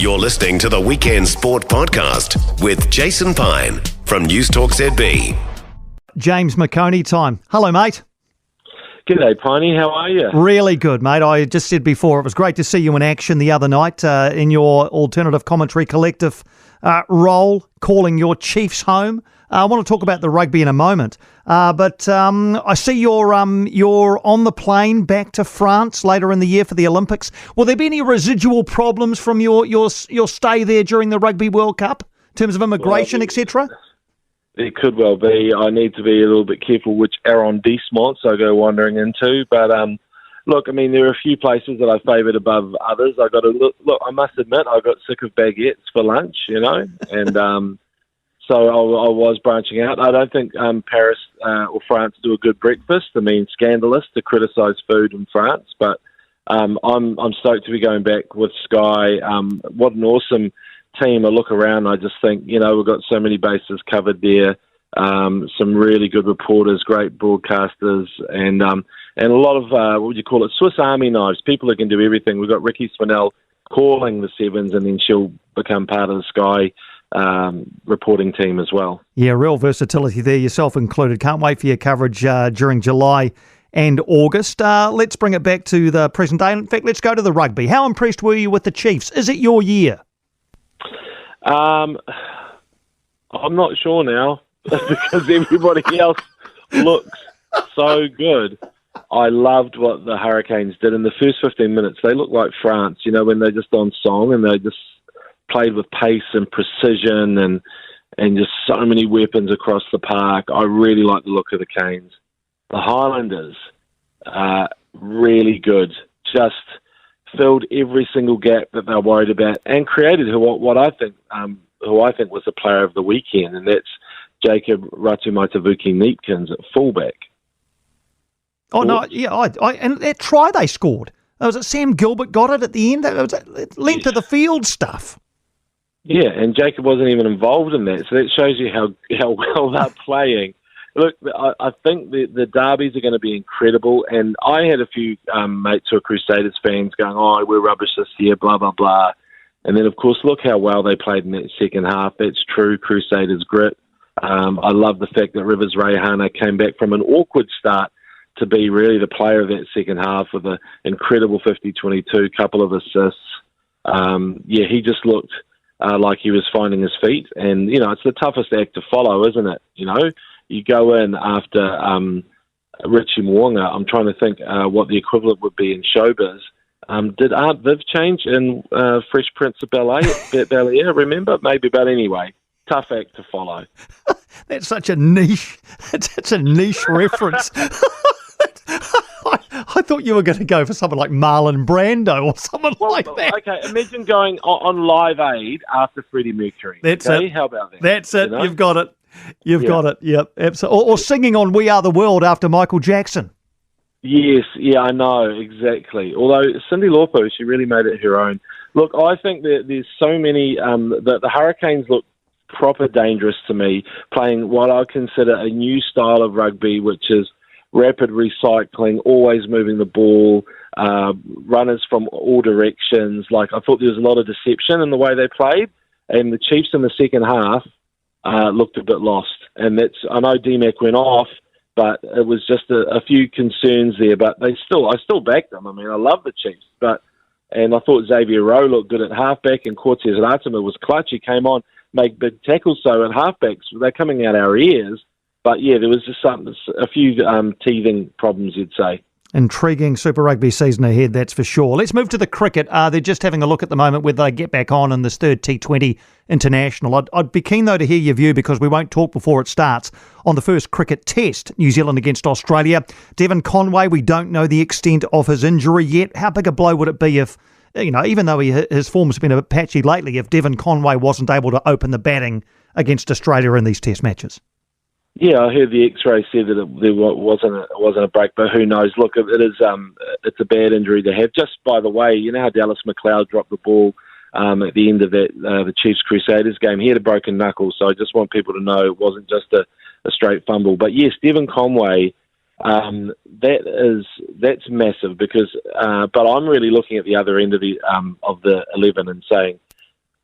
You're listening to the Weekend Sport Podcast with Jason Pine from News Talk ZB. James McOnie time. Hello, mate. G'day, Piney. How are you? Really good, mate. I just said before, it was great to see you in action the other night in your alternative commentary collective role, calling your Chiefs home. I want to talk about the rugby in a moment, but I see you're on the plane back to France later in the year for the Olympics. Will there be any residual problems from your stay there during the Rugby World Cup in terms of immigration, etc.? It could well be. I need to be a little bit careful which arrondissements I go wandering into. But look, I mean, there are a few places that I favoured above others. I got to look. I must admit, I got sick of baguettes for lunch, and so I was branching out. I don't think Paris or France do a good breakfast. I mean, scandalous to criticise food in France, but I'm stoked to be going back with Sky. What an awesome team. I look around, I just think, we've got so many bases covered there, some really good reporters, great broadcasters, and a lot of, what would you call it, Swiss Army knives, people who can do everything. We've got Ricky Swinell calling the Sevens, and then she'll become part of the Sky reporting team as well. Yeah, real versatility there, yourself included. Can't wait for your coverage during July and August. Let's bring it back to the present day. In fact, let's go to the rugby. How impressed were you with the Chiefs? Is it your year? I'm not sure now because everybody else looks so good. I loved what the Hurricanes did in the first 15 minutes. They looked like France, when they're just on song and they just played with pace and precision and just so many weapons across the park. I really like the look of the Canes. The Highlanders, really good. Just filled every single gap that they're worried about and created who I think was the player of the weekend, and that's Jacob Ratumaitavuki-Neepkins at fullback. Oh, no, yeah, and that try they scored, was it Sam Gilbert got it at the end? That was length of the field stuff. Yeah, and Jacob wasn't even involved in that, so that shows you how well they're playing. Look, I think the derbies are going to be incredible, and I had a few mates who are Crusaders fans going, we're rubbish this year, blah, blah, blah. And then, of course, look how well they played in that second half. That's true Crusaders grit. I love the fact that Rivers Reihana came back from an awkward start to be really the player of that second half with an incredible 50-22, couple of assists. He just looked like he was finding his feet. And, it's the toughest act to follow, isn't it? You go in after Richie Mo'unga. I'm trying to think what the equivalent would be in showbiz. Did Aunt Viv change in Fresh Prince of Bel-Air? Remember? Maybe, but anyway, tough act to follow. That's such a niche. That's a niche reference. I thought you were going to go for someone like Marlon Brando or someone like that. Okay, imagine going on Live Aid after Freddie Mercury. That's it. How about that? That's it. You've got it. You've got it. Yep, absolutely. Or singing on We Are the World after Michael Jackson. Yes, yeah, I know, exactly. Although Cyndi Lauper, she really made it her own. Look, I think that there's so many, the Hurricanes look proper dangerous to me, playing what I consider a new style of rugby, which is rapid recycling, always moving the ball, runners from all directions. Like, I thought there was a lot of deception in the way they played, and the Chiefs in the second half looked a bit lost. And I know D-Mac went off, but it was just a few concerns there. But I still backed them. I mean, I love the Chiefs, and I thought Xavier Rowe looked good at halfback, and Cortez Ratama was clutch. He came on, make big tackles. So at halfbacks, they're coming out our ears. But yeah, there was just a few teething problems, you'd say. Intriguing Super Rugby season ahead, that's for sure. Let's move to the cricket. They're just having a look at the moment whether they get back on in this third T20 international. I'd be keen, though, to hear your view, because we won't talk before it starts, on the first cricket test, New Zealand against Australia. Devon Conway, we don't know the extent of his injury yet. How big a blow would it be if, even though his form's been a bit patchy lately, if Devon Conway wasn't able to open the batting against Australia in these test matches? Yeah, I heard the X-ray said that there wasn't a break, but who knows? Look, it's a bad injury to have. Just by the way, you know how Dallas McLeod dropped the ball at the end of that the Chiefs Crusaders game? He had a broken knuckle, so I just want people to know it wasn't just a straight fumble. But yes, Devon Conway, that's massive because. But I'm really looking at the other end of the 11 and saying,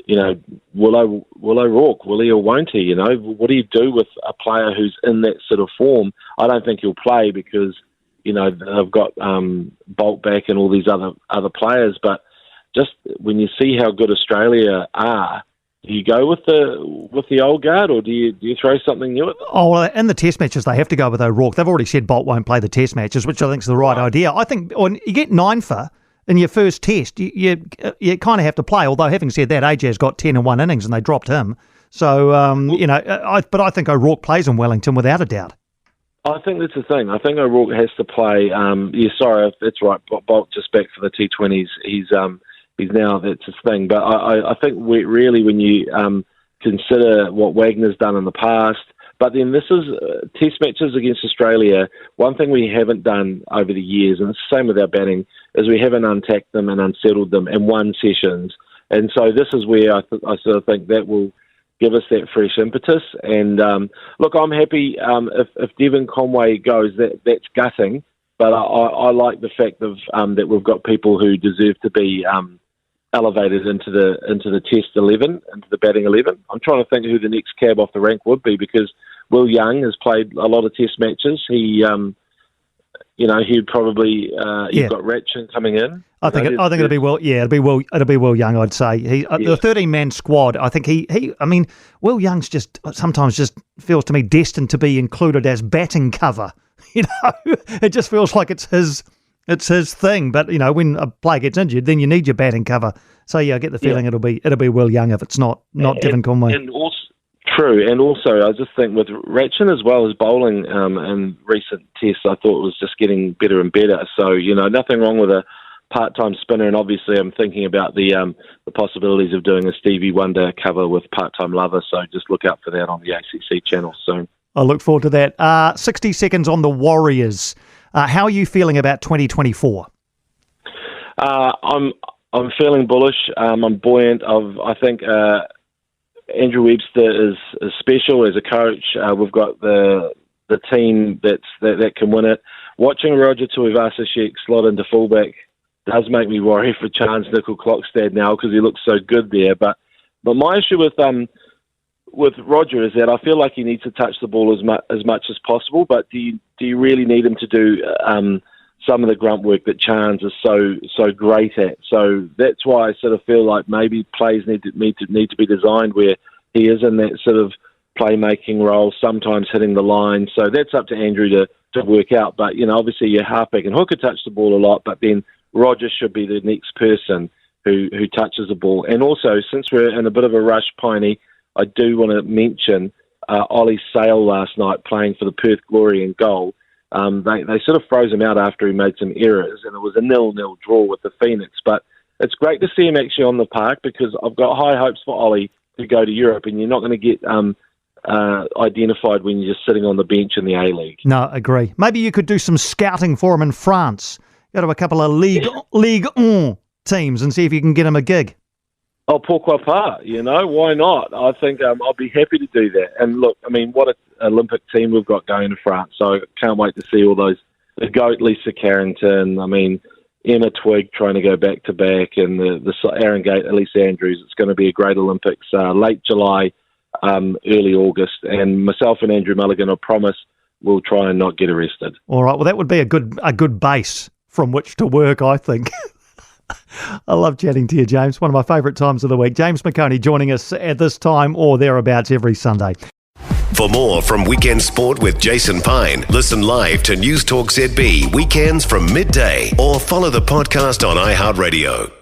will O'Rourke, will he or won't he? What do you do with a player who's in that sort of form? I don't think he'll play because, they've got Bolt back and all these other players. But just when you see how good Australia are, do you go with the old guard, or do you throw something new at them? Oh, well, in the test matches, they have to go with O'Rourke. They've already said Bolt won't play the test matches, which I think is the right idea. I think when you get 9 for in your first test, you kind of have to play. Although, having said that, AJ's got 10 in one innings and they dropped him. So, but I think O'Rourke plays in Wellington without a doubt. I think that's the thing. I think O'Rourke has to play. Sorry, that's right. Bolt just back for the T20s. He's now, that's his thing. But I think really when you consider what Wagner's done in the past, but then this is test matches against Australia. One thing we haven't done over the years, and it's the same with our batting, is we haven't untacked them and unsettled them in one sessions. And so this is where I sort of think that will give us that fresh impetus. And look, I'm happy if Devon Conway goes, that's gutting. But I like the fact of that we've got people who deserve to be elevated into the Test 11, into the batting 11. I'm trying to think who the next cab off the rank would be, because Will Young has played a lot of Test matches. He'd probably you've got Ratchin coming in. I think it'll be Will. Yeah, it'll be Will Young. I'd say the 13-man squad. I think Will Young's just sometimes just feels to me destined to be included as batting cover. It just feels like it's his thing. But when a player gets injured, then you need your batting cover. So I get the feeling it'll be Will Young if it's not Devon Conway. True, and also I just think with Ratchin as well as bowling in recent tests, I thought it was just getting better and better. So nothing wrong with a part-time spinner, and obviously I'm thinking about the possibilities of doing a Stevie Wonder cover with part-time Lover. So just look out for that on the ACC channel soon. I look forward to that. 60 seconds on the Warriors. How are you feeling about 2024? I'm feeling bullish. I'm buoyant. I think Andrew Webster is special as a coach. We've got the team that can win it. Watching Roger Tuivasa-Sheck slot into fullback does make me worry for Chance Nickel-Klokstad now, because he looks so good there. But my issue with Roger is that I feel like he needs to touch the ball as much as possible. But do you really need him to do some of the grunt work that Chance is so great at? So that's why I sort of feel like maybe plays need to be designed where he is in that sort of playmaking role, sometimes hitting the line. So that's up to Andrew to work out. But obviously your halfback and hooker touch the ball a lot, but then Roger should be the next person who touches the ball. And also, since we're in a bit of a rush, Piney, I do want to mention Ollie Sale last night playing for the Perth Glory in goal. They sort of froze him out after he made some errors, and it was a 0-0 draw with the Phoenix. But it's great to see him actually on the park, because I've got high hopes for Ollie to go to Europe, and you're not going to get identified when you're just sitting on the bench in the A-League. No, agree. Maybe you could do some scouting for him in France. Go to a couple of Ligue 1 teams and see if you can get him a gig. Oh, pourquoi pas? Why not? I think I'll be happy to do that. And look, what an Olympic team we've got going in France. So I can't wait to see all those. The GOAT, Lisa Carrington. Emma Twigg trying to go back to back, and the Aaron Gate, Elise Andrews. It's going to be a great Olympics. Late July, early August, and myself and Andrew Mulligan, I promise, we'll try and not get arrested. All right. Well, that would be a good base from which to work, I think. I love chatting to you, James. One of my favourite times of the week. James McOnie joining us at this time or thereabouts every Sunday. For more from Weekend Sport with Jason Pine, listen live to News Talk ZB weekends from midday, or follow the podcast on iHeartRadio.